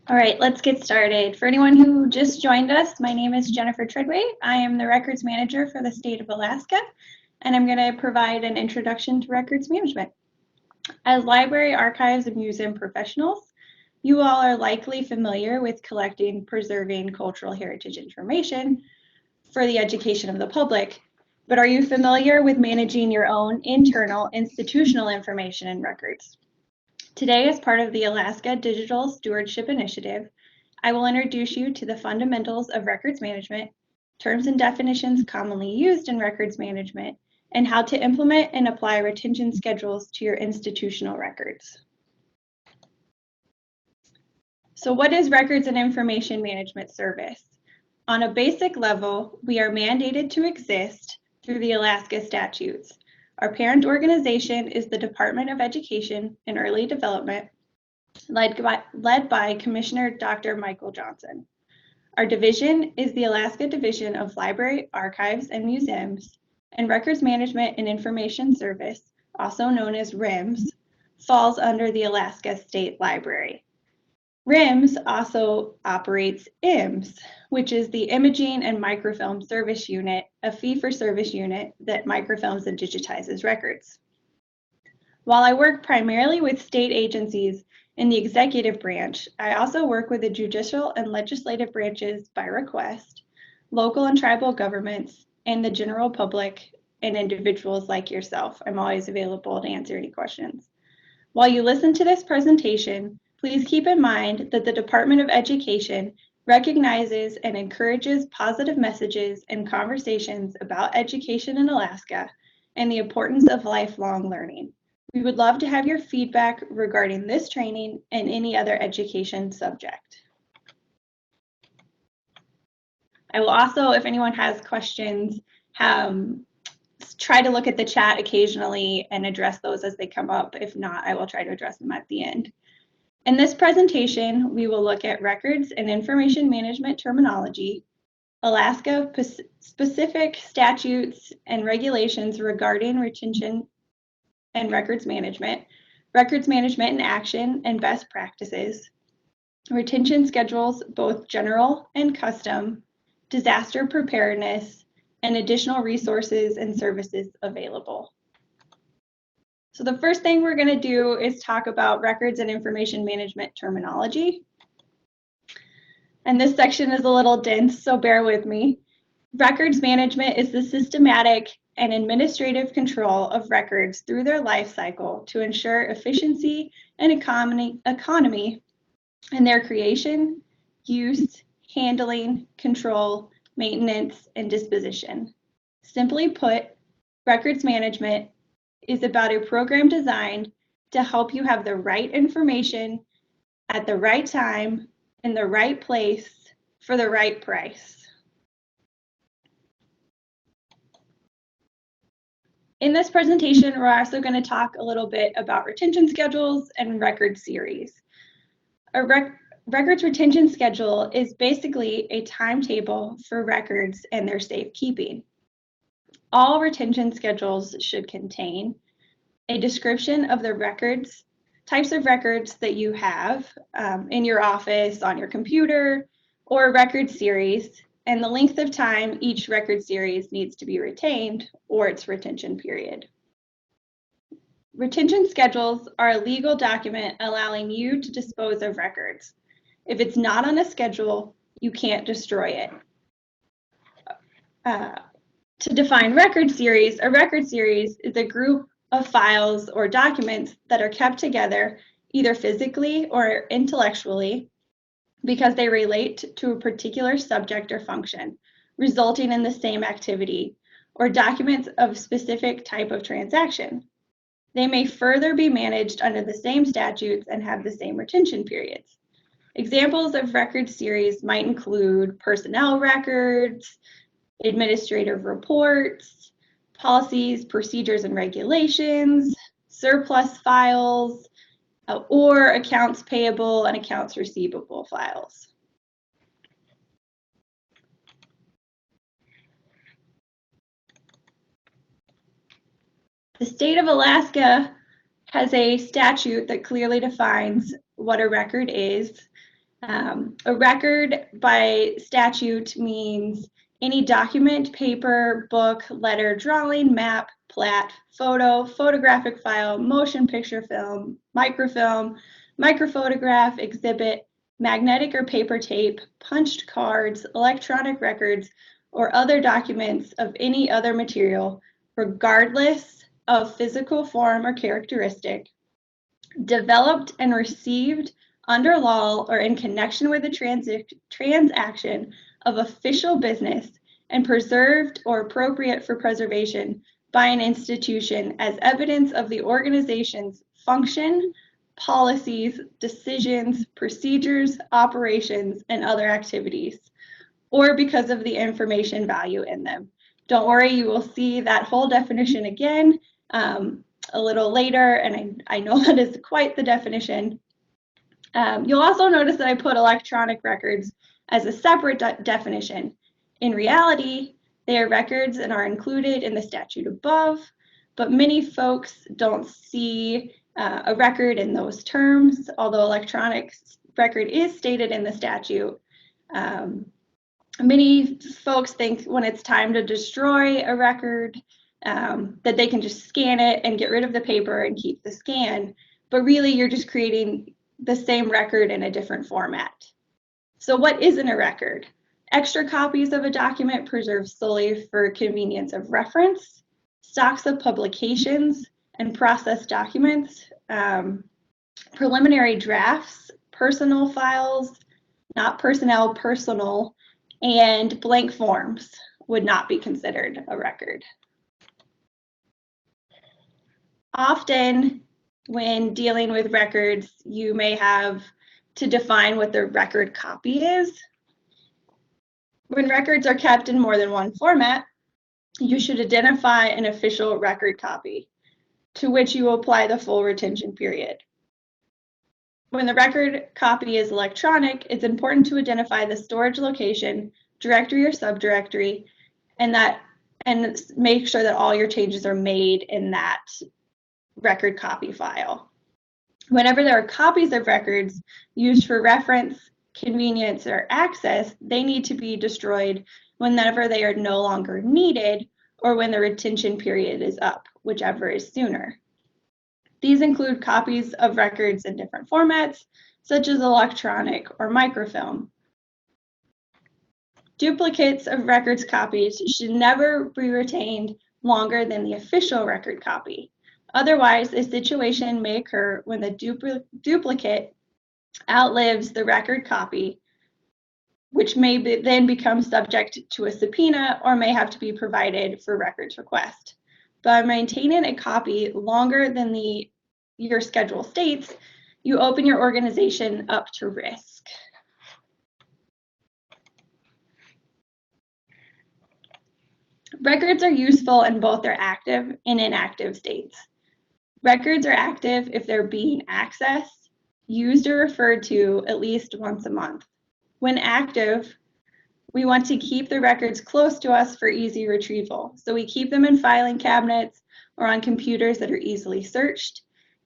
All right, let's get started. For anyone who just joined us, my name is Jennifer Treadway. I am the Records Manager for the state of Alaska, and I'm going to provide an introduction to records management. As library, archives, and museum professionals, you all are likely familiar with collecting, preserving cultural heritage information for the education of the public. But are you familiar with managing your own internal institutional information and records? Today, as part of the Alaska Digital Stewardship Initiative, I will introduce you to the fundamentals of records management, terms and definitions commonly used in records management, and how to implement and apply retention schedules to your institutional records. So what is Records and Information Management Service? On a basic level, we are mandated to exist through the Alaska statutes. Our parent organization is the Department of Education and Early Development, led by Commissioner Dr. Michael Johnson. Our division is the Alaska Division of Library, Archives, and Museums, and Records Management and Information Service, also known as RIMS, falls under the Alaska State Library. RIMS also operates IMS, which is the Imaging and Microfilm Service Unit, a fee-for-service unit that microfilms and digitizes records. While I work primarily with state agencies in the executive branch, I also work with the judicial and legislative branches by request, local and tribal governments, and the general public and individuals like yourself. I'm always available to answer any questions. While you listen to this presentation, please keep in mind that the Department of Education recognizes and encourages positive messages and conversations about education in Alaska and the importance of lifelong learning. We would love to have your feedback regarding this training and any other education subject. I will also, if anyone has questions, try to look at the chat occasionally and address those as they come up. If not, I will try to address them at the end. In this presentation, we will look at records and information management terminology, Alaska specific statutes and regulations regarding retention and records management in action and best practices, retention schedules, both general and custom, disaster preparedness, and additional resources and services available. So the first thing we're going to do is talk about records and information management terminology. And this section is a little dense, so bear with me. Records management is the systematic and administrative control of records through their life cycle to ensure efficiency and economy in their creation, use, handling, control, maintenance, and disposition. Simply put, records management is about a program designed to help you have the right information at the right time, in the right place, for the right price. In this presentation, we're also going to talk a little bit about retention schedules and record series. A records retention schedule is basically a timetable for records and their safekeeping. All retention schedules should contain a description of the records, types of records that you have in your office, on your computer, or a record series, and the length of time each record series needs to be retained or its retention period. Retention schedules are a legal document allowing you to dispose of records. If it's not on a schedule, you can't destroy it. To define record series, a record series is a group of files or documents that are kept together either physically or intellectually because they relate to a particular subject or function, resulting in the same activity, or documents of specific type of transaction. They may further be managed under the same statutes and have the same retention periods. Examples of record series might include personnel records, administrative reports, policies, procedures, and regulations, surplus files, or accounts payable and accounts receivable files. The state of Alaska has a statute that clearly defines what a record is. A record by statute means any document, paper, book, letter, drawing, map, plat, photo, photographic file, motion picture film, microfilm, microphotograph, exhibit, magnetic or paper tape, punched cards, electronic records, or other documents of any other material, regardless of physical form or characteristic, developed and received under law or in connection with a transaction of official business and preserved or appropriate for preservation by an institution as evidence of the organization's function, policies, decisions, procedures, operations, and other activities, or because of the information value in them. Don't worry, you will see that whole definition again a little later, and I know that is quite the definition. You'll also notice that I put electronic records as a separate definition. In reality, they are records and are included in the statute above, but many folks don't see a record in those terms, although electronic record is stated in the statute. Many folks think when it's time to destroy a record that they can just scan it and get rid of the paper and keep the scan, but really you're just creating the same record in a different format. So what isn't a record? Extra copies of a document preserved solely for convenience of reference, stocks of publications and processed documents, preliminary drafts, personal files, not personnel, personal, and blank forms would not be considered a record. Often, when dealing with records, you may have to define what the record copy is. When records are kept in more than one format, you should identify an official record copy to which you will apply the full retention period. When the record copy is electronic, it's important to identify the storage location, directory or subdirectory, and make sure that all your changes are made in that record copy file. Whenever there are copies of records used for reference, convenience, or access, they need to be destroyed whenever they are no longer needed or when the retention period is up, whichever is sooner. These include copies of records in different formats, such as electronic or microfilm. Duplicates of records copies should never be retained longer than the official record copy. Otherwise, a situation may occur when the duplicate outlives the record copy, which may then become subject to a subpoena or may have to be provided for records request. By maintaining a copy longer than your schedule states, you open your organization up to risk. Records are useful in both their active and inactive states. Records are active if they're being accessed, used, or referred to at least once a month. When active, we want to keep the records close to us for easy retrieval. So we keep them in filing cabinets or on computers that are easily searched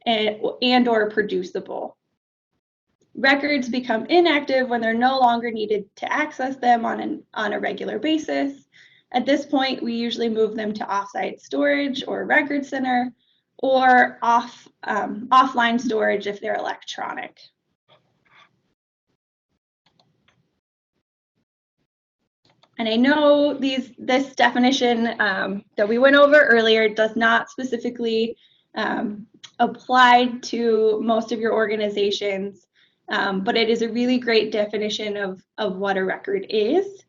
and or producible. Records become inactive when they're no longer needed to access them on a regular basis. At this point, we usually move them to offsite storage or record center, or offline storage if they're electronic. And I know this definition that we went over earlier does not specifically apply to most of your organizations, but it is a really great definition of what a record is.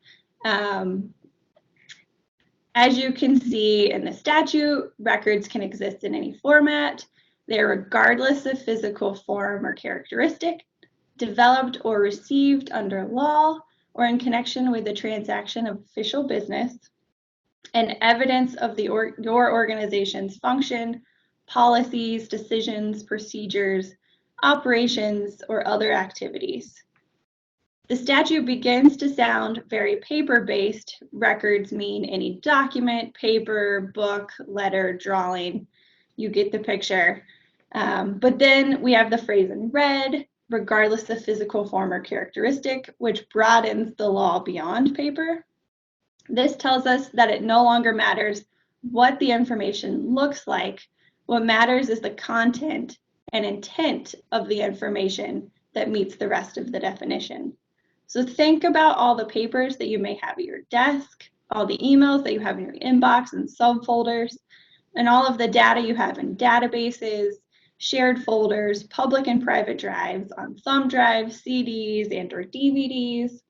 As you can see in the statute, records can exist in any format. They're regardless of physical form or characteristic, developed or received under law or in connection with the transaction of official business, and evidence of your organization's function, policies, decisions, procedures, operations, or other activities. The statute begins to sound very paper-based. Records mean any document, paper, book, letter, drawing. You get the picture. But then we have the phrase in red, regardless of physical form or characteristic, which broadens the law beyond paper. This tells us that it no longer matters what the information looks like. What matters is the content and intent of the information that meets the rest of the definition. So think about all the papers that you may have at your desk, all the emails that you have in your inbox and subfolders, and all of the data you have in databases, shared folders, public and private drives, on thumb drives, CDs, and/or DVDs.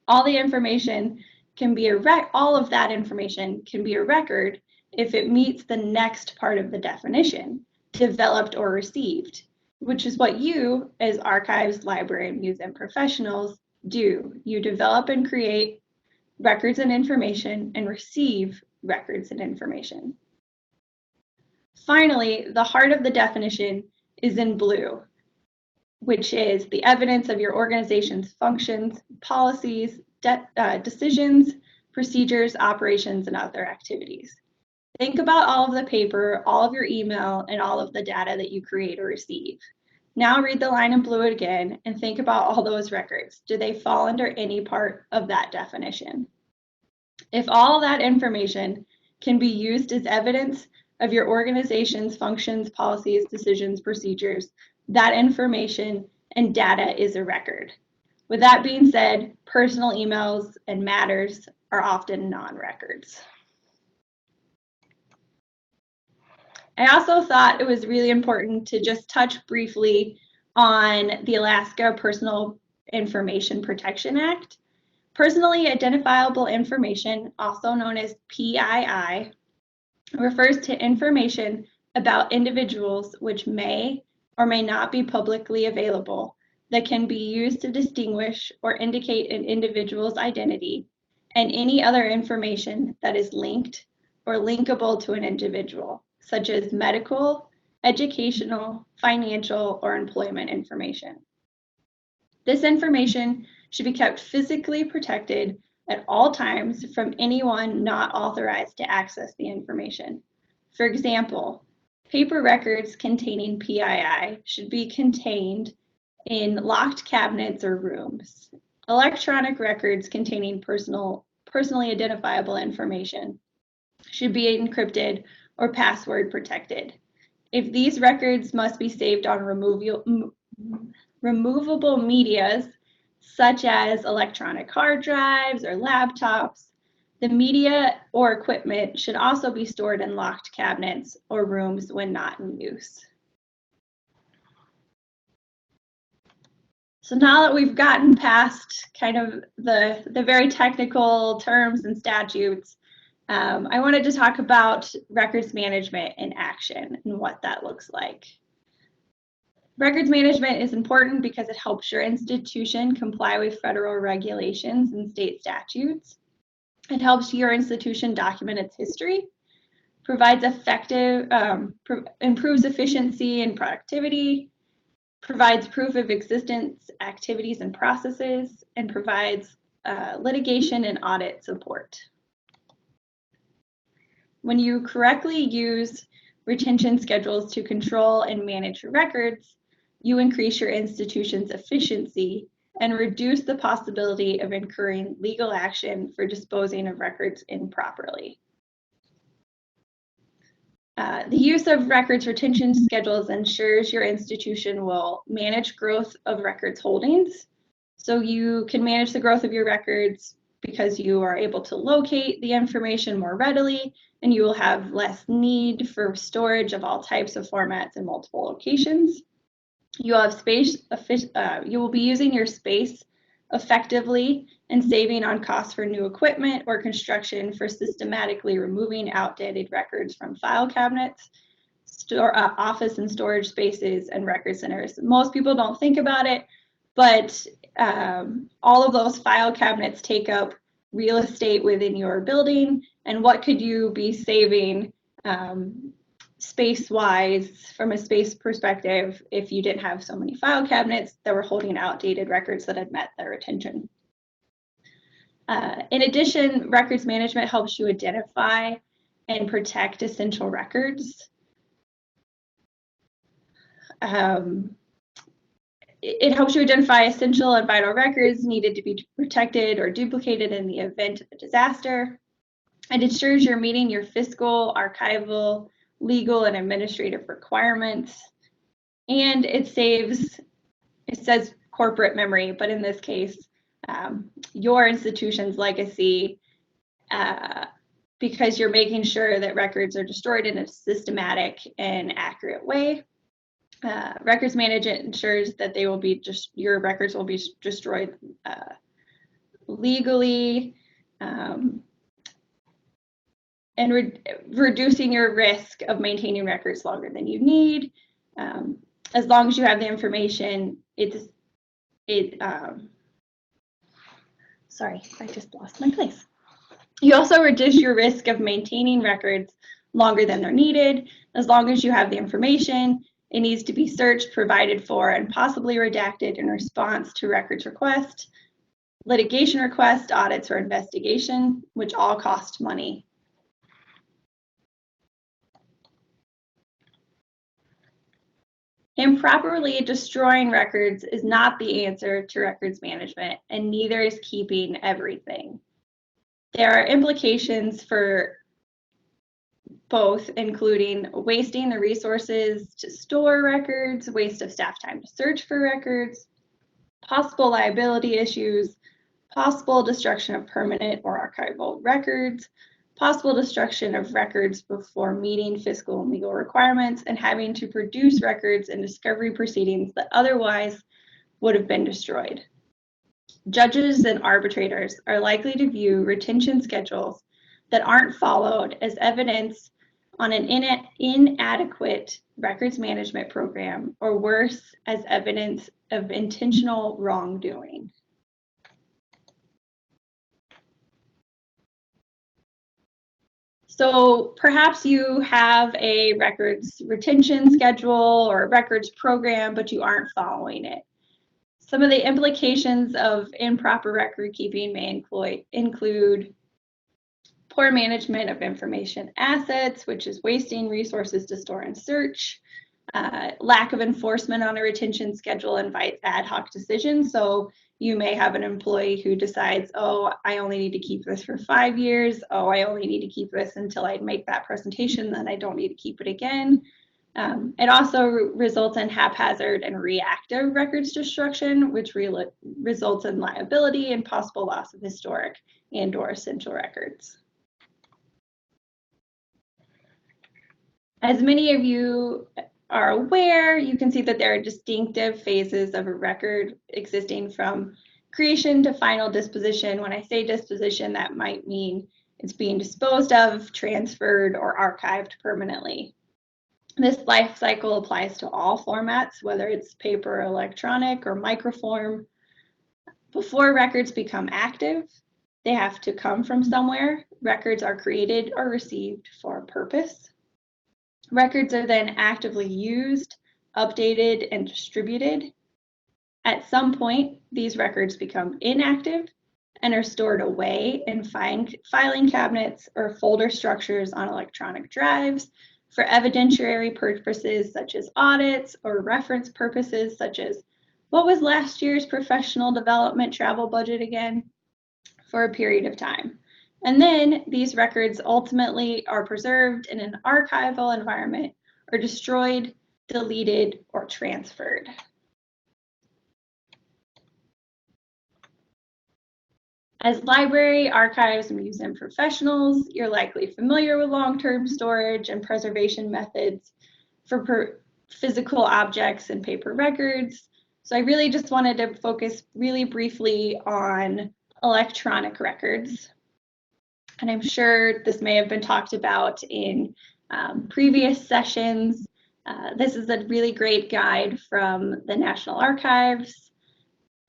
All the information can be all of that information can be a record if it meets the next part of the definition, developed or received, which is what you, as archives, library, and museum professionals, do. You develop and create records and information and receive records and information. Finally, the heart of the definition is in blue, which is the evidence of your organization's functions, policies, decisions, procedures, operations, and other activities. Think about all of the paper, all of your email, and all of the data that you create or receive. Now read the line in blue again and think about all those records. Do they fall under any part of that definition? If all that information can be used as evidence of your organization's functions, policies, decisions, procedures, that information and data is a record. With that being said, personal emails and matters are often non-records. I also thought it was really important to just touch briefly on the Alaska Personal Information Protection Act. Personally identifiable information, also known as PII, refers to information about individuals which may or may not be publicly available that can be used to distinguish or indicate an individual's identity, and any other information that is linked or linkable to an individual, such as medical, educational, financial, or employment information. This information should be kept physically protected at all times from anyone not authorized to access the information. For example, paper records containing PII should be contained in locked cabinets or rooms. Electronic records containing personally identifiable information should be encrypted or password protected. If these records must be saved on removable medias, such as electronic hard drives or laptops, the media or equipment should also be stored in locked cabinets or rooms when not in use. So now that we've gotten past kind of the very technical terms and statutes, I wanted to talk about records management in action and what that looks like. Records management is important because it helps your institution comply with federal regulations and state statutes. It helps your institution document its history, provides improves efficiency and productivity, provides proof of existence, activities and processes, and provides litigation and audit support. When you correctly use retention schedules to control and manage your records, you increase your institution's efficiency and reduce the possibility of incurring legal action for disposing of records improperly. The use of records retention schedules ensures your institution will manage growth of records holdings. So you can manage the growth of your records because you are able to locate the information more readily, and you will have less need for storage of all types of formats in multiple locations. You will have you will be using your space effectively and saving on costs for new equipment or construction for systematically removing outdated records from file cabinets, office and storage spaces, and record centers. Most people don't think about it, but all of those file cabinets take up real estate within your building, and what could you be saving space-wise from a space perspective if you didn't have so many file cabinets that were holding outdated records that had met their retention. In addition, records management helps you identify and protect essential records. it helps you identify essential and vital records needed to be protected or duplicated in the event of a disaster. It ensures you're meeting your fiscal, archival, legal, and administrative requirements. And it says corporate memory, but in this case, your institution's legacy, because you're making sure that records are destroyed in a systematic and accurate way. Records management ensures that your records will be destroyed legally, and reducing your risk of maintaining records longer than you need. As long as you have the information, sorry, I just lost my place. You also reduce your risk of maintaining records longer than they're needed. As long as you have the information, it needs to be searched, provided for, and possibly redacted in response to records request, litigation request, audits, or investigation, which all cost money. Improperly destroying records is not the answer to records management, and neither is keeping everything. There are implications for both, including wasting the resources to store records, waste of staff time to search for records, possible liability issues, possible destruction of permanent or archival records, possible destruction of records before meeting fiscal and legal requirements, and having to produce records in discovery proceedings that otherwise would have been destroyed. Judges and arbitrators are likely to view retention schedules that aren't followed as evidence on an inadequate records management program, or worse, as evidence of intentional wrongdoing. So perhaps you have a records retention schedule or a records program, but you aren't following it. Some of the implications of improper record keeping may include poor management of information assets, which is wasting resources to store and search. Lack of enforcement on a retention schedule invites ad hoc decisions. So you may have an employee who decides, oh, I only need to keep this for 5 years. Oh, I only need to keep this until I make that presentation, then I don't need to keep it again. It also results in haphazard and reactive records destruction, which results in liability and possible loss of historic and/or essential records. As many of you are aware, you can see that there are distinctive phases of a record existing from creation to final disposition. When I say disposition, that might mean it's being disposed of, transferred, or archived permanently. This life cycle applies to all formats, whether it's paper, electronic, or microform. Before records become active, they have to come from somewhere. Records are created or received for a purpose. Records are then actively used, updated, and distributed. At some point, these records become inactive and are stored away in filing cabinets or folder structures on electronic drives for evidentiary purposes such as audits, or reference purposes such as, what was last year's professional development travel budget again, for a period of time. And then these records ultimately are preserved in an archival environment or destroyed, deleted, or transferred. As library, archives, and museum professionals, you're likely familiar with long-term storage and preservation methods for physical objects and paper records. So I really just wanted to focus really briefly on electronic records. And I'm sure this may have been talked about in previous sessions. This is a really great guide from the National Archives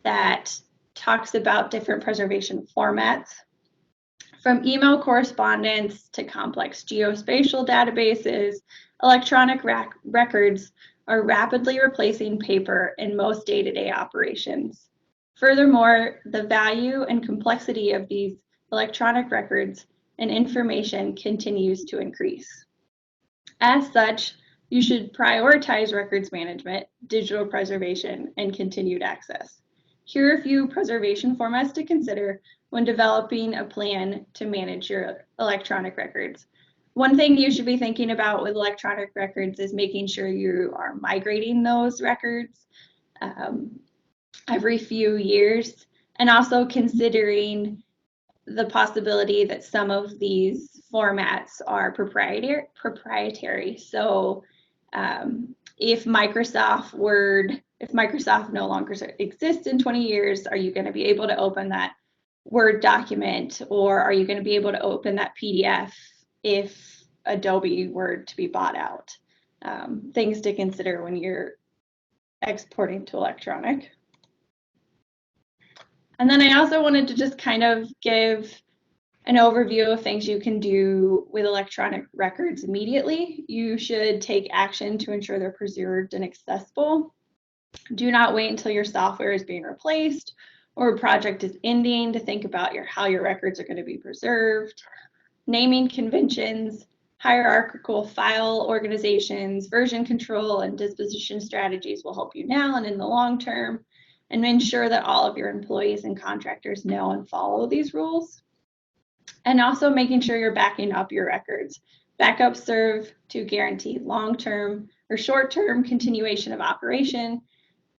that talks about different preservation formats. From email correspondence to complex geospatial databases, electronic records are rapidly replacing paper in most day-to-day operations. Furthermore, the value and complexity of these electronic records and information continues to increase. As such, You should prioritize records management, digital preservation, and continued access. Here are a few preservation formats to consider when developing a plan to manage your electronic records. One thing you should be thinking about with electronic records is making sure you are migrating those records every few years, and also considering the possibility that some of these formats are proprietary. So if Microsoft no longer exists in 20 years, are you going to be able to open that Word document, or are you going to be able to open that PDF if Adobe were to be bought out? Things to consider when you're exporting to electronic. And then I also wanted to just kind of give an overview of things you can do with electronic records immediately. You should take action to ensure they're preserved and accessible. Do not wait until your software is being replaced or a project is ending to think about how your records are going to be preserved. Naming conventions, hierarchical file organizations, version control, and disposition strategies will help you now and in the long term, and ensure that all of your employees and contractors know and follow these rules. And also making sure you're backing up your records. Backups serve to guarantee long-term or short-term continuation of operation,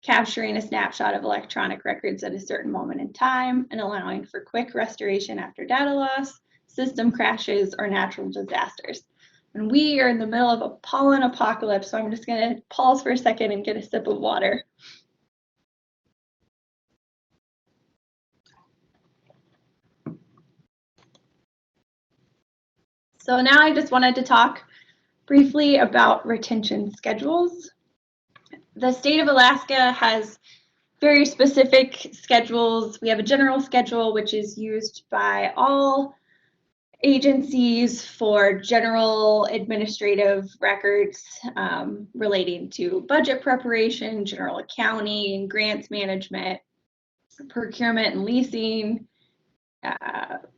capturing a snapshot of electronic records at a certain moment in time, and allowing for quick restoration after data loss, system crashes, or natural disasters. And we are in the middle of a pollen apocalypse, so I'm just going to pause for a second and get a sip of water. So now I just wanted to talk briefly about retention schedules. The state of Alaska has very specific schedules. We have a general schedule, which is used by all agencies for general administrative records relating to budget preparation, general accounting, grants management, procurement and leasing,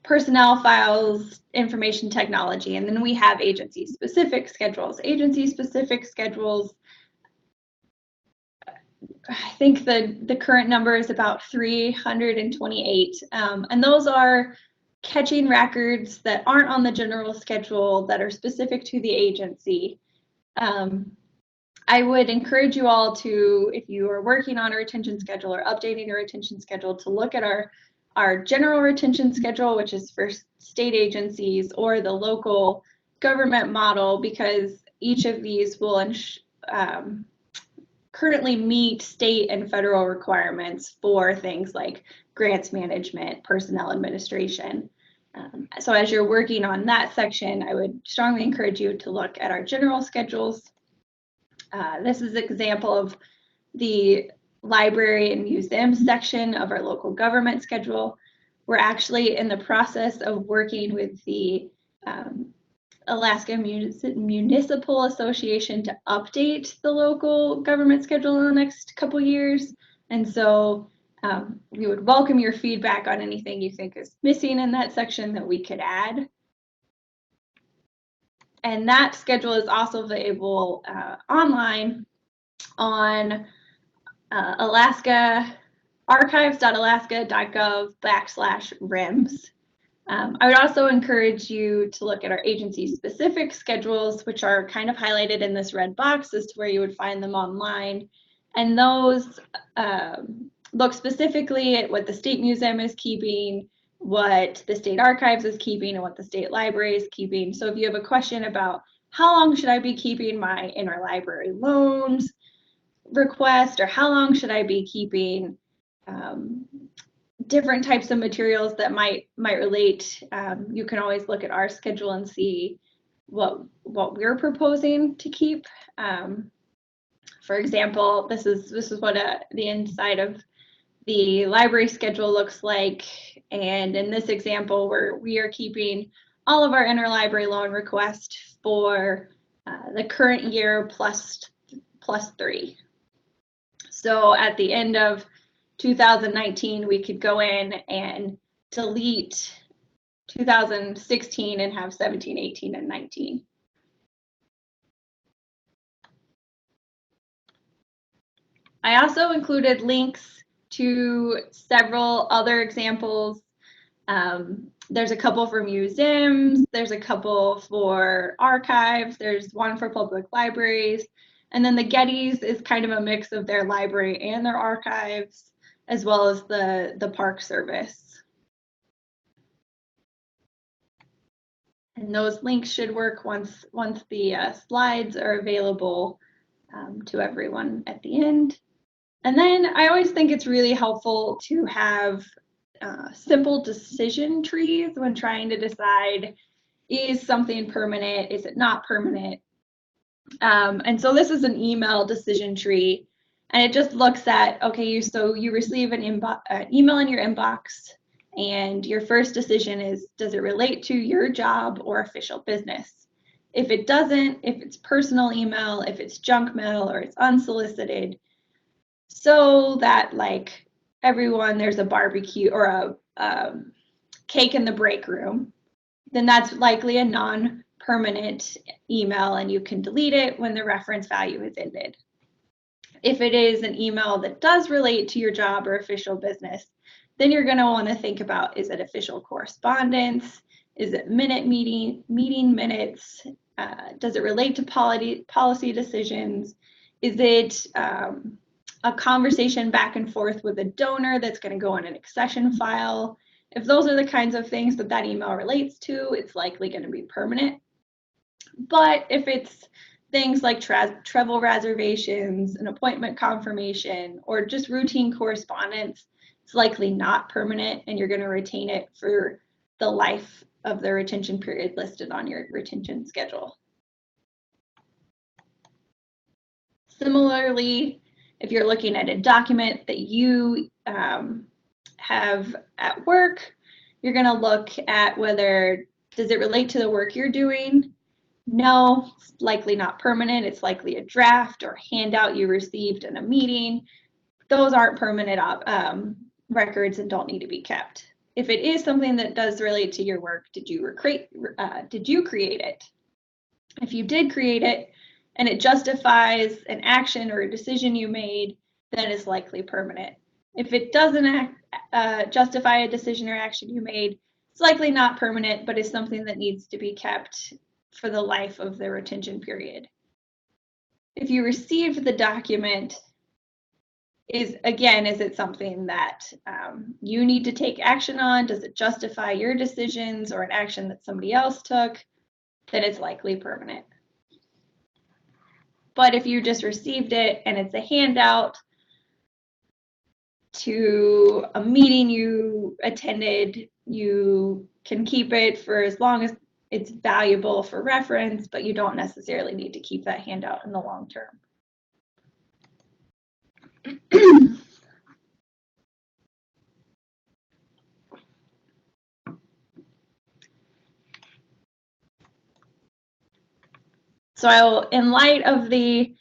personnel files, information technology, and then we have agency-specific schedules. Agency-specific schedules, I think the current number is about 328, and those are catching records that aren't on the general schedule that are specific to the agency. I would encourage you all to, if you are working on a retention schedule or updating a retention schedule, to look at our general retention schedule, which is for state agencies, or the local government model, because each of these will currently meet state and federal requirements for things like grants management, personnel administration. So as you're working on that section, I would strongly encourage you to look at our general schedules. This is an example of the library and museum section of our local government schedule. We're actually in the process of working with the Alaska Municipal Association to update the local government schedule in the next couple years. And so we would welcome your feedback on anything you think is missing in that section that we could add. And that schedule is also available online on archives.alaska.gov/RIMS. I would also encourage you to look at our agency-specific schedules, which are kind of highlighted in this red box as to where you would find them online. And those look specifically at what the State Museum is keeping, what the State Archives is keeping, and what the State Library is keeping. So if you have a question about how long should I be keeping my interlibrary loans request, or how long should I be keeping different types of materials that might relate, you can always look at our schedule and see what we're proposing to keep. For example, this is what the inside of the library schedule looks like, and in this example, we are keeping all of our interlibrary loan requests for the current year plus 3. So at the end of 2019, we could go in and delete 2016 and have 17, 18, and 19. I also included links to several other examples. There's a couple for museums, there's a couple for archives, there's one for public libraries, and then the Gettys is kind of a mix of their library and their archives, as well as the Park Service. And those links should work once the slides are available to everyone at the end. And then I always think it's really helpful to have simple decision trees when trying to decide, is something permanent, is it not permanent? And so this is an email decision tree, and it just looks at, okay, so you receive an email in your inbox, and your first decision is, does it relate to your job or official business? If it doesn't, if it's personal email, if it's junk mail, or it's unsolicited, so that like everyone, there's a barbecue or a cake in the break room, then that's likely a non-permanent email and you can delete it when the reference value has ended. If it is an email that does relate to your job or official business, then you're going to want to think about, is it official correspondence? Is it meeting minutes? Does it relate to policy decisions? Is it a conversation back and forth with a donor that's going to go in an accession file? If those are the kinds of things that that email relates to, it's likely going to be permanent. But if it's things like travel reservations, an appointment confirmation, or just routine correspondence, it's likely not permanent, and you're going to retain it for the life of the retention period listed on your retention schedule. Similarly, if you're looking at a document that you have at work, you're going to look at whether, does it relate to the work you're doing? No, it's likely not permanent. It's likely a draft or handout you received in a meeting. Those aren't permanent records and don't need to be kept. If it is something that does relate to your work, did you create it? If you did create it and it justifies an action or a decision you made, then it's likely permanent. If it doesn't justify a decision or action you made, it's likely not permanent, but is something that needs to be kept for the life of the retention period. If you received the document, is it something that you need to take action on? Does it justify your decisions or an action that somebody else took? Then it's likely permanent. But if you just received it and it's a handout to a meeting you attended, you can keep it for as long as it's valuable for reference, but you don't necessarily need to keep that handout in the long term. So in light of the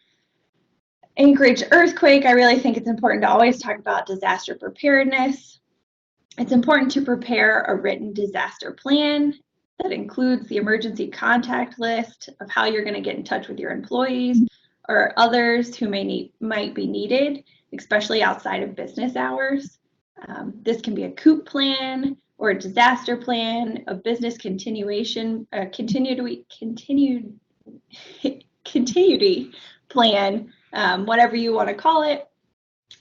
Anchorage earthquake, I really think it's important to always talk about disaster preparedness. It's important to prepare a written disaster plan that includes the emergency contact list of how you're going to get in touch with your employees or others who might be needed, especially outside of business hours. This can be a COOP plan or a disaster plan, a business continuity plan, whatever you want to call it.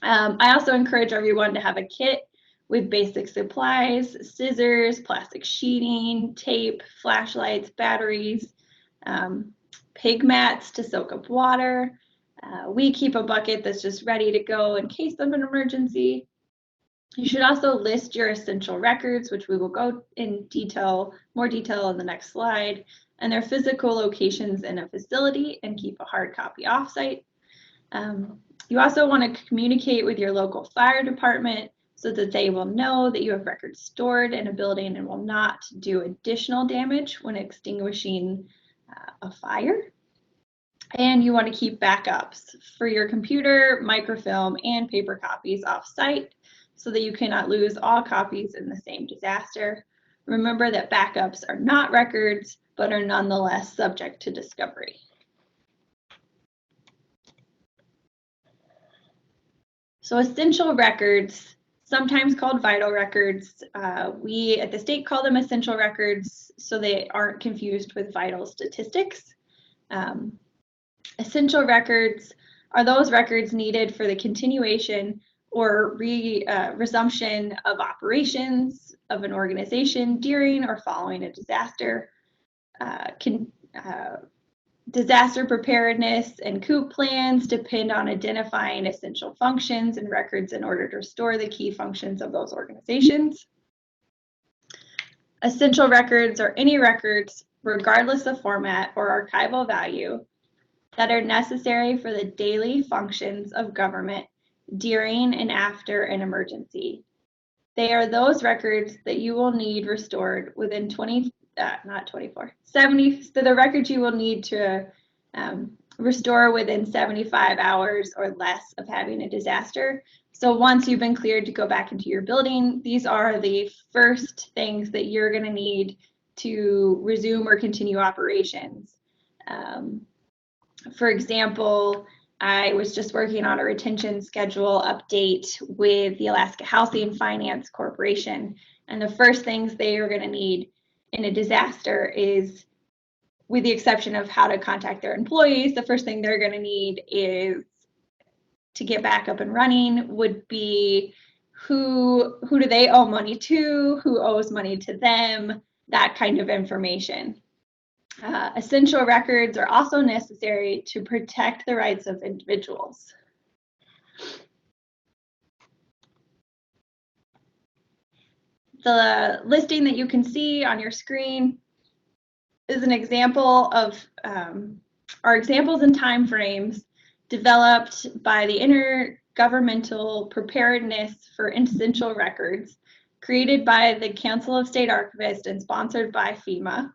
I also encourage everyone to have a kit with basic supplies, scissors, plastic sheeting, tape, flashlights, batteries, pig mats to soak up water. We keep a bucket that's just ready to go in case of an emergency. You should also list your essential records, which we will go in more detail in the next slide, and their physical locations in a facility, and keep a hard copy offsite. You also want to communicate with your local fire department so that they will know that you have records stored in a building and will not do additional damage when extinguishing a fire. And you want to keep backups for your computer, microfilm, and paper copies off-site so that you cannot lose all copies in the same disaster. Remember that backups are not records, but are nonetheless subject to discovery. So essential records, sometimes called vital records, we at the state call them essential records so they aren't confused with vital statistics. Essential records are those records needed for the continuation or resumption of operations of an organization during or following a disaster. Disaster preparedness and COOP plans depend on identifying essential functions and records in order to restore the key functions of those organizations. Essential records are any records, regardless of format or archival value, that are necessary for the daily functions of government during and after an emergency. They are those records that you will need restored within 70, so the records you will need to restore within 75 hours or less of having a disaster. So once you've been cleared to go back into your building, these are the first things that you're going to need to resume or continue operations. For example, I was just working on a retention schedule update with the Alaska Housing Finance Corporation, and the first things they are going to need in a disaster is, with the exception of how to contact their employees, the first thing they're going to need is to get back up and running would be who do they owe money to, who owes money to them, that kind of information. Essential records are also necessary to protect the rights of individuals. The listing that you can see on your screen is an example of our examples and timeframes developed by the Intergovernmental Preparedness for Essential Records, created by the Council of State Archivists and sponsored by FEMA.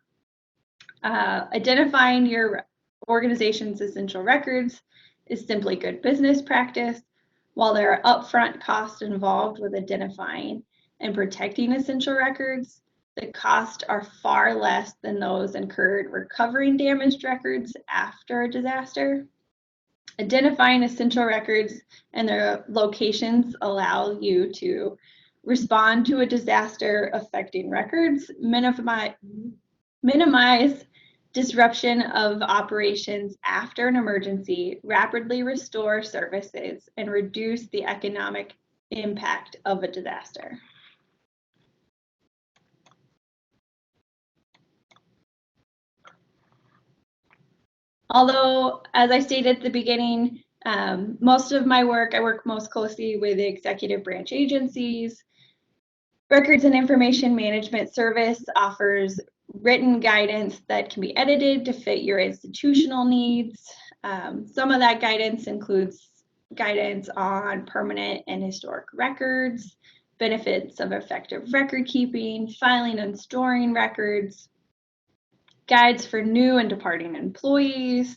Identifying your organization's essential records is simply good business practice, while there are upfront costs involved with identifying and protecting essential records. The costs are far less than those incurred recovering damaged records after a disaster. Identifying essential records and their locations allow you to respond to a disaster affecting records, minimize disruption of operations after an emergency, rapidly restore services, and reduce the economic impact of a disaster. Although, as I stated at the beginning, most of my work, I work most closely with the executive branch agencies. Records and Information Management Service offers written guidance that can be edited to fit your institutional needs. Some of that guidance includes guidance on permanent and historic records, benefits of effective record keeping, filing and storing records, guides for new and departing employees,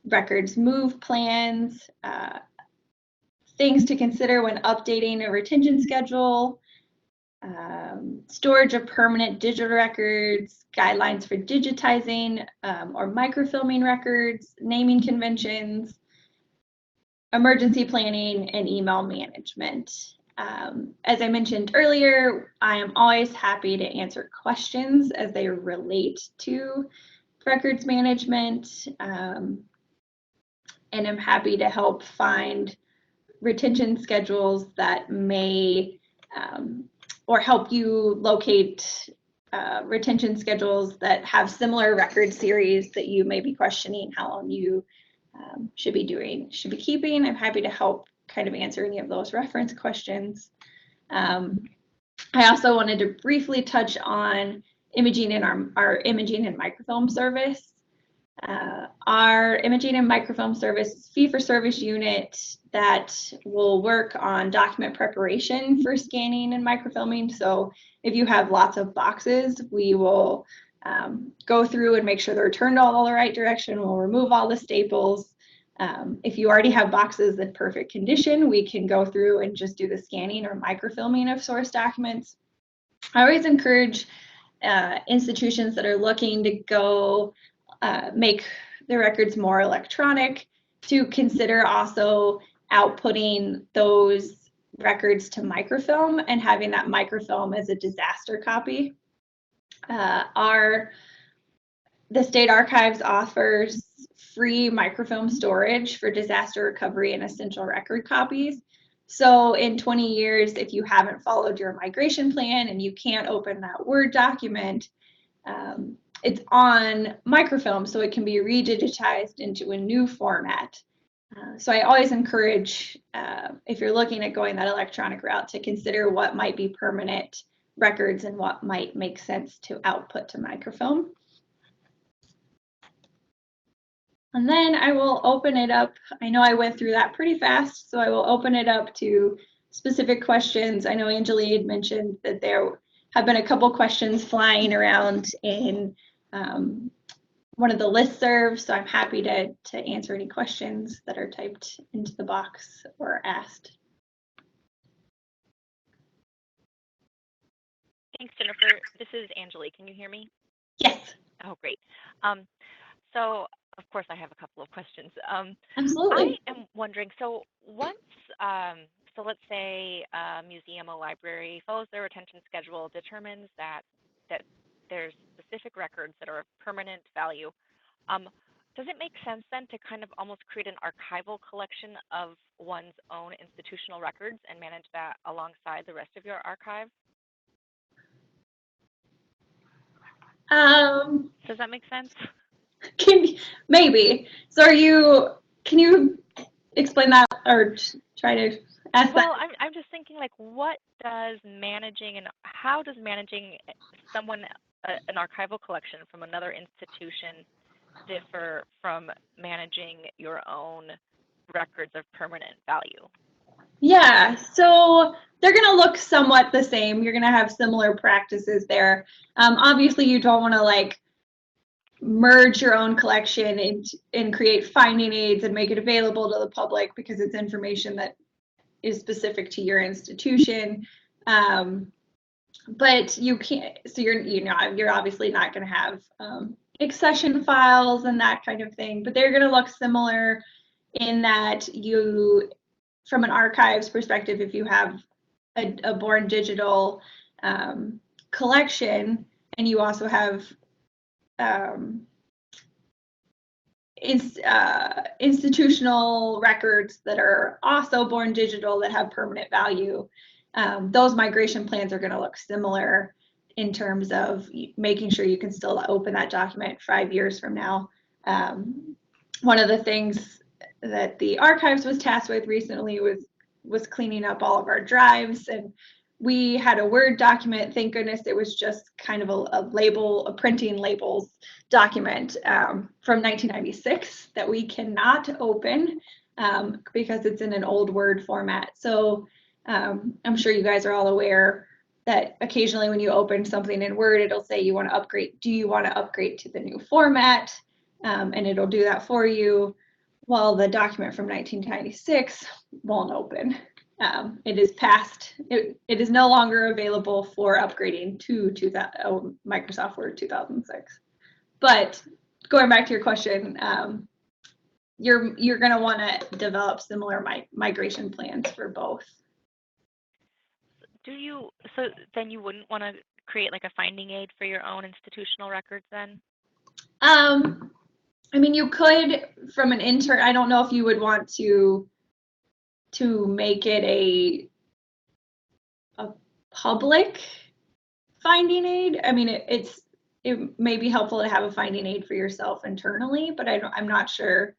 records move plans, things to consider when updating a retention schedule, storage of permanent digital records, guidelines for digitizing or microfilming records, naming conventions, emergency planning, and email management. As I mentioned earlier, I am always happy to answer questions as they relate to records management, and I'm happy to help find retention schedules that may or help you locate retention schedules that have similar record series that you may be questioning how long you should be keeping. I'm happy to help kind of answer any of those reference questions. I also wanted to briefly touch on imaging in our imaging and microfilm service. Our imaging and microfilm service is a fee-for-service unit that will work on document preparation for scanning and microfilming. So if you have lots of boxes, we will go through and make sure they're turned all the right direction. We'll remove all the staples. If you already have boxes in perfect condition, we can go through and just do the scanning or microfilming of source documents. I always encourage institutions that are looking to go make their records more electronic to consider also outputting those records to microfilm and having that microfilm as a disaster copy. The state archives offers free microfilm storage for disaster recovery and essential record copies. So in 20 years, if you haven't followed your migration plan and you can't open that Word document, it's on microfilm, so it can be redigitized into a new format. So I always encourage, if you're looking at going that electronic route, to consider what might be permanent records and what might make sense to output to microfilm. And then I will open it up. I know I went through that pretty fast, so I will open it up to specific questions. I know Angeline had mentioned that there have been a couple questions flying around in one of the listservs, so I'm happy to answer any questions that are typed into the box or asked. Thanks, Jennifer. This is Angeline. Can you hear me? Yes. Oh, great. So, of course, I have a couple of questions. Absolutely. I am wondering, so once, so let's say a museum or library follows their retention schedule, determines that there's specific records that are of permanent value, does it make sense then to kind of almost create an archival collection of one's own institutional records and manage that alongside the rest of your archive? Does that make sense? Maybe. So can you explain that or try to ask that? Well, I'm just thinking, like, what does managing and how does managing an archival collection from another institution differ from managing your own records of permanent value? Yeah, so they're going to look somewhat the same. You're going to have similar practices there. Obviously, you don't want to like merge your own collection and create finding aids and make it available to the public because it's information that is specific to your institution. But you can't. So you're obviously not going to have accession files and that kind of thing. But they're going to look similar in that you, from an archives perspective, if you have a born digital collection and you also have institutional records that are also born digital that have permanent value, those migration plans are going to look similar in terms of making sure you can still open that document 5 years from now. One of the things that the archives was tasked with recently was cleaning up all of our drives, and we had a Word document. Thank goodness it was just kind of a printing labels document from 1996 that we cannot open because it's in an old Word format. So I'm sure you guys are all aware that occasionally when you open something in Word, it'll say you want to upgrade. Do you want to upgrade to the new format? And it'll do that for you. Well, the document from 1996 won't open. It is past. It is no longer available for upgrading to Microsoft Word 2006. But going back to your question, you're going to want to develop similar migration plans for both. So then you wouldn't want to create like a finding aid for your own institutional records then? I mean, you could from an intern. I don't know if you would want to make it a public finding aid. I mean, it may be helpful to have a finding aid for yourself internally, but I'm not sure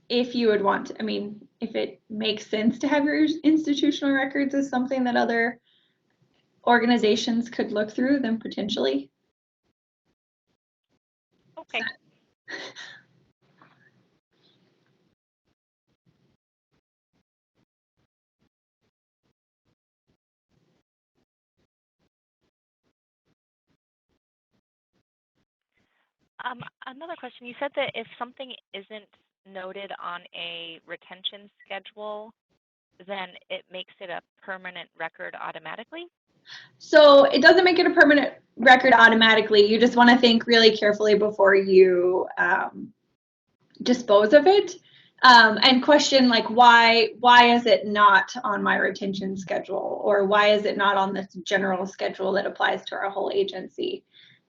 if you would want to. I mean, if it makes sense to have your institutional records as something that other organizations could look through, then potentially. Okay. Another question. You said that if something isn't noted on a retention schedule, then it makes it a permanent record automatically? So it doesn't make it a permanent record automatically. You just want to think really carefully before you dispose of it. and question like why is it not on my retention schedule, or why is it not on this general schedule that applies to our whole agency?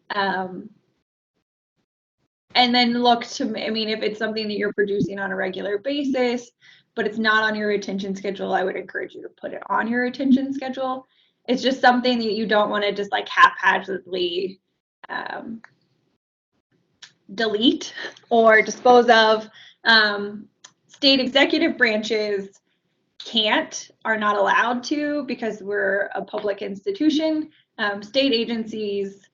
And then look to, I mean, if it's something that you're producing on a regular basis, but it's not on your retention schedule, I would encourage you to put it on your retention schedule. It's just something that you don't want to just like haphazardly delete or dispose of. State executive branches are not allowed to, because we're a public institution. State agencies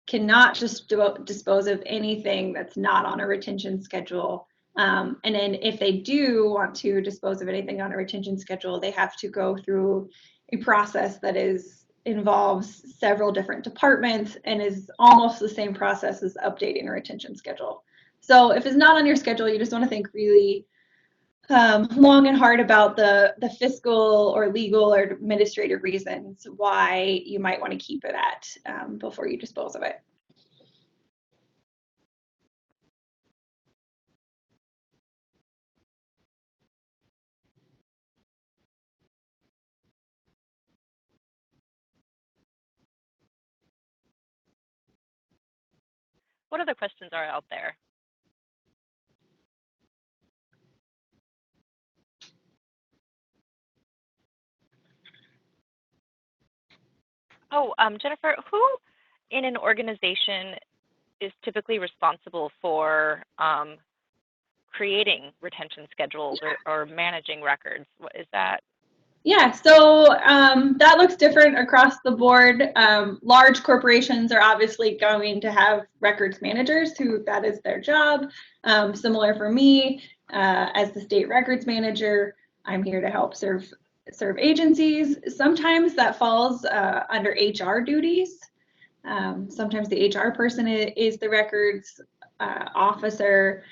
cannot just dispose of anything that's not on a retention schedule. And then if they do want to dispose of anything on a retention schedule, they have to go through a process that involves several different departments and is almost the same process as updating a retention schedule. So if it's not on your schedule, you just want to think really long and hard about the fiscal or legal or administrative reasons why you might want to keep it at before you dispose of it. What other questions are out there? Oh, Jennifer, who in an organization is typically responsible for creating retention schedules or managing records? What is that? Yeah, so that looks different across the board. Large corporations are obviously going to have records managers who that is their job. Similar for me, as the state records manager, I'm here to help serve agencies. Sometimes that falls under HR duties. Sometimes the HR person is the records officer.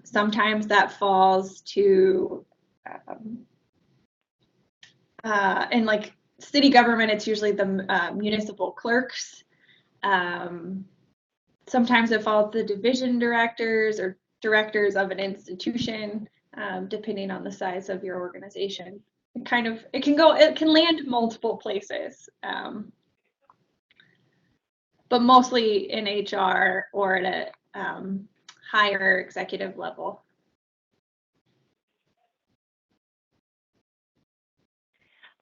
Sometimes that falls to in like city government, it's usually the municipal clerks. Sometimes it falls to division directors or directors of an institution, depending on the size of your organization. It can land multiple places, but mostly in HR or at a higher executive level.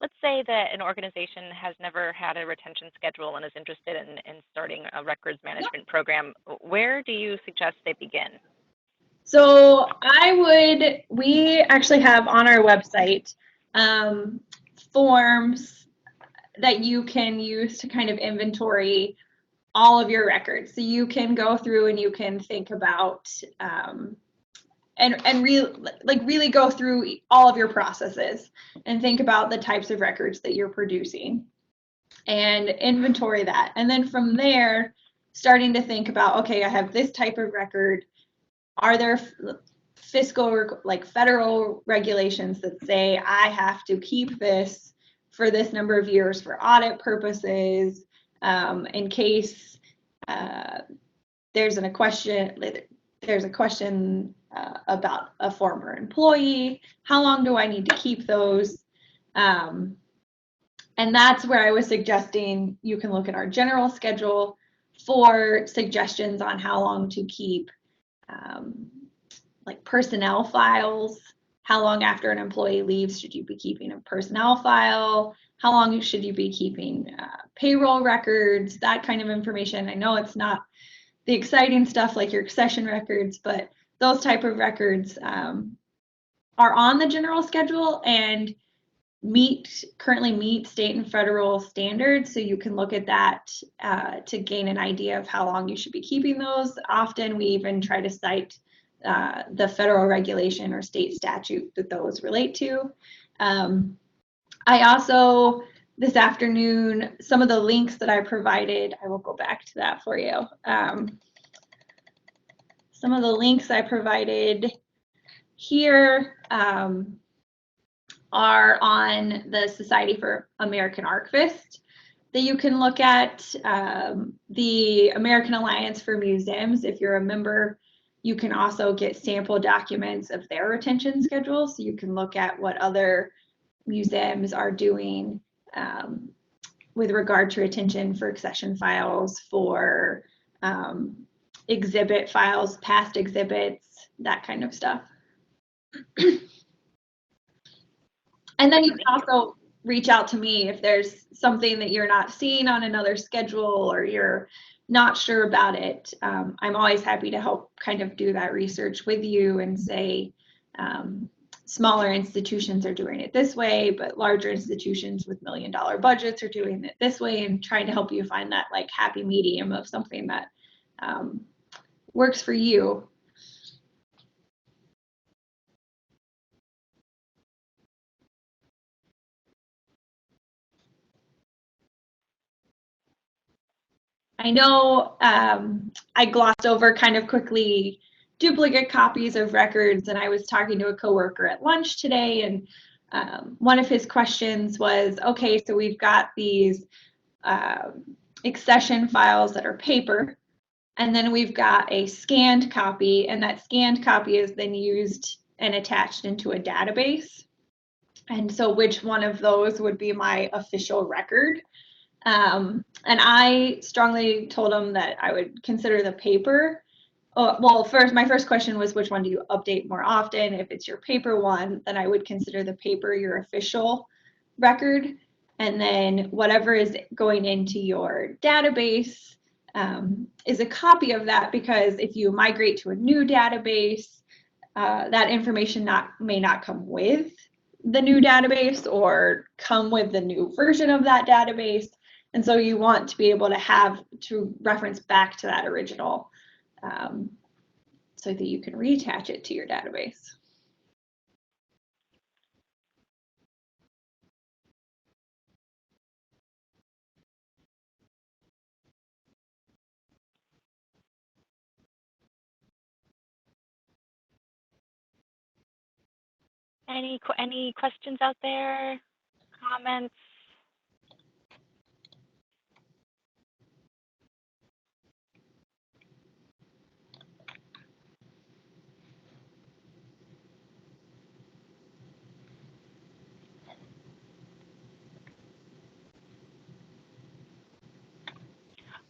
Let's say that an organization has never had a retention schedule and is interested in starting a records management program. Where do you suggest they begin? So we actually have on our website forms that you can use to kind of inventory all of your records. So you can go through and you can think about and really go through all of your processes and think about the types of records that you're producing and inventory that. And then from there, starting to think about, okay, I have this type of record. Are there fiscal or like federal regulations that say I have to keep this for this number of years for audit purposes, in case there's a question about a former employee? How long do I need to keep those? And that's where I was suggesting you can look at our general schedule for suggestions on how long to keep like personnel files. How long after an employee leaves should you be keeping a personnel file? How long should you be keeping payroll records? That kind of information. I know it's not the exciting stuff like your accession records, but those type of records are on the general schedule and currently meet state and federal standards. So you can look at that to gain an idea of how long you should be keeping those. Often we even try to cite the federal regulation or state statute that those relate to. I also, this afternoon, some of the links that I provided, I will go back to that for you. Some of the links I provided here are on the Society for American Archivists that you can look at. The American Alliance for Museums, if you're a member, you can also get sample documents of their retention schedule, so you can look at what other museums are doing with regard to retention for accession files, for exhibit files, past exhibits, that kind of stuff. And then you can also reach out to me if there's something that you're not seeing on another schedule or you're not sure about it. I'm always happy to help kind of do that research with you and say, smaller institutions are doing it this way, but larger institutions with million-dollar budgets are doing it this way, and trying to help you find that like happy medium of something that works for you. I know I glossed over kind of quickly duplicate copies of records, and I was talking to a coworker at lunch today, and one of his questions was, okay, so we've got these accession files that are paper, and then we've got a scanned copy, and that scanned copy is then used and attached into a database. And so which one of those would be my official record? And I strongly told him that I would consider the paper. Well, my first question was, which one do you update more often? If it's your paper one, then I would consider the paper your official record. And then whatever is going into your database is a copy of that, because if you migrate to a new database, that information may not come with the new database or come with the new version of that database. And so you want to be able to reference back to that original so that you can reattach it to your database. Any questions out there? Comments?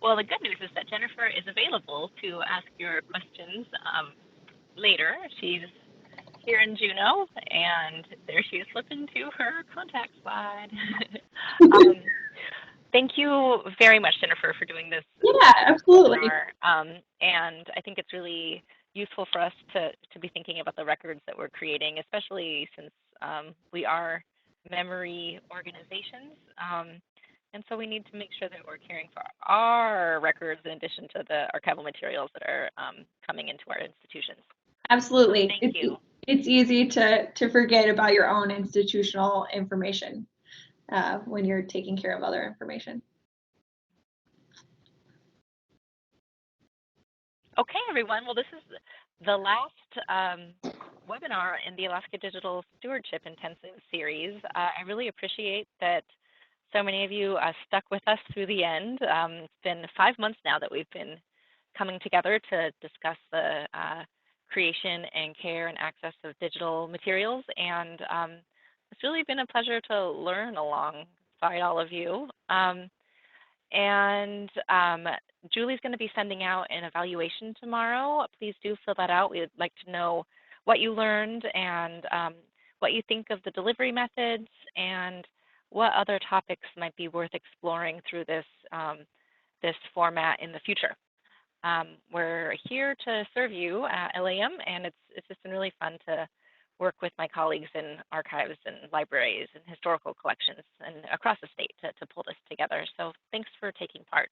Well, the good news is that Jennifer is available to ask your questions later. She's here in Juneau, and there she is slipping to her contact slide. Thank you very much, Jennifer, for doing this. Yeah, absolutely. And I think it's really useful for us to be thinking about the records that we're creating, especially since we are memory organizations. And so we need to make sure that we're caring for our records in addition to the archival materials that are coming into our institutions. Absolutely. So thank you. It's easy to forget about your own institutional information when you're taking care of other information. Okay, everyone. Well, this is the last webinar in the Alaska Digital Stewardship Intensive series. I really appreciate that so many of you stuck with us through the end. It's been 5 months now that we've been coming together to discuss the creation and care and access of digital materials. And it's really been a pleasure to learn alongside all of you. Julie's going to be sending out an evaluation tomorrow. Please do fill that out. We'd like to know what you learned and what you think of the delivery methods and what other topics might be worth exploring through this, this format in the future. We're here to serve you at LAM, and it's just been really fun to work with my colleagues in archives and libraries and historical collections and across the state to pull this together. So thanks for taking part.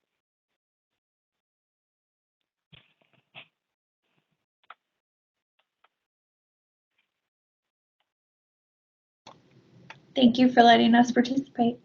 Thank you for letting us participate.